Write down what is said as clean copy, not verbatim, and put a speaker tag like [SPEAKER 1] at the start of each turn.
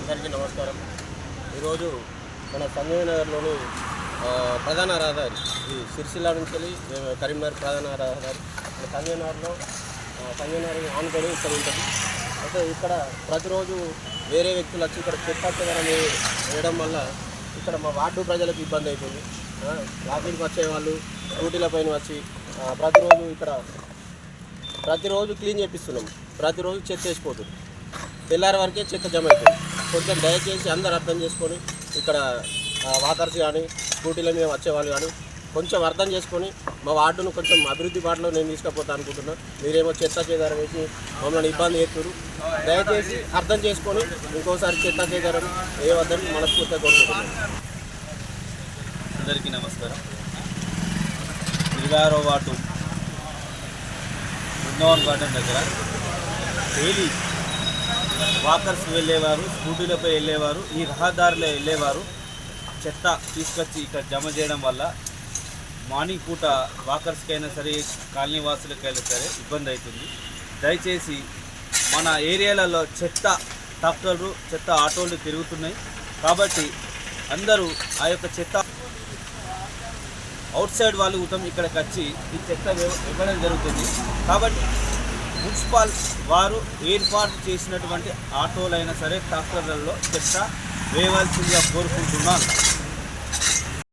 [SPEAKER 1] అందరికీ నమస్కారం. ఈరోజు మన సంజయ్ నగర్లోని ప్రధాన రహదారి ఈ సిరిసిల్ల నుంచి వెళ్ళి కరీంనగర్ ప్రధాన రహదారి సంజయ్ నగర్లో సంజయ్ నగర్ ఆనుకొని ఇక్కడ ఉంటుంది. అయితే ఇక్కడ ప్రతిరోజు వేరే వ్యక్తులు వచ్చి ఇక్కడ చెత్త వేయడం వల్ల ఇక్కడ మా వార్డు ప్రజలకు ఇబ్బంది అవుతుంది. వాకింగ్కి వచ్చేవాళ్ళు స్కూటీల పైన వచ్చి ప్రతిరోజు క్లీన్ చేపిస్తున్నాం. ప్రతిరోజు చెత్త వేసిపోతుంది. తెల్లారి వరకే చెత్త జమ అవుతుంది. కొంచెం దయచేసి అందరూ అర్థం చేసుకొని ఇక్కడ వాకర్స్ కానీ స్కూటీల మీద వచ్చేవాళ్ళు కానీ కొంచెం అర్థం చేసుకొని మా వార్డును కొంచెం అభివృద్ధి బాటలో నేను తీసుకుపోతా అనుకుంటున్నాను. మీరేమో చెత్త చేదారం వేసి మమ్మల్ని ఇబ్బంది చేస్తున్నారు. దయచేసి అర్థం చేసుకొని ఇంకోసారి చెత్త చేదారం వేయవద్దని మనస్ఫూర్తిగా కోరుకుంటున్నాను.
[SPEAKER 2] అందరికీ నమస్కారం. 26వ వార్డు బృందావన్ గార్డెన్ దగ్గర డైలీ వాకర్స్ వెళ్ళేవారు, స్కూటీలపై వెళ్ళేవారు, ఈ రహదారిలో వెళ్ళేవారు చెత్త తీసుకొచ్చి ఇక్కడ జమ చేయడం వల్ల మార్నింగ్ పూట వాకర్స్కైనా సరే కాలనీ వాసులకైనా సరే ఇబ్బంది అవుతుంది. దయచేసి మన ఏరియాలలో చెత్త ట్రాక్టర్లు చెత్త ఆటోలు తిరుగుతున్నాయి కాబట్టి అందరూ ఆ యొక్క చెత్త అవుట్ సైడ్ వాళ్ళు ఉత్తమ ఇక్కడికి వచ్చి ఈ చెత్త ఇవ్వడం జరుగుతుంది. కాబట్టి మున్సిపల్ వారు ఏర్పాటు చేసినటువంటి ఆటోలైనా సరే ట్రాక్టర్లలో చెత్త వేయవలసిందిగా కోరుకుంటున్నాను.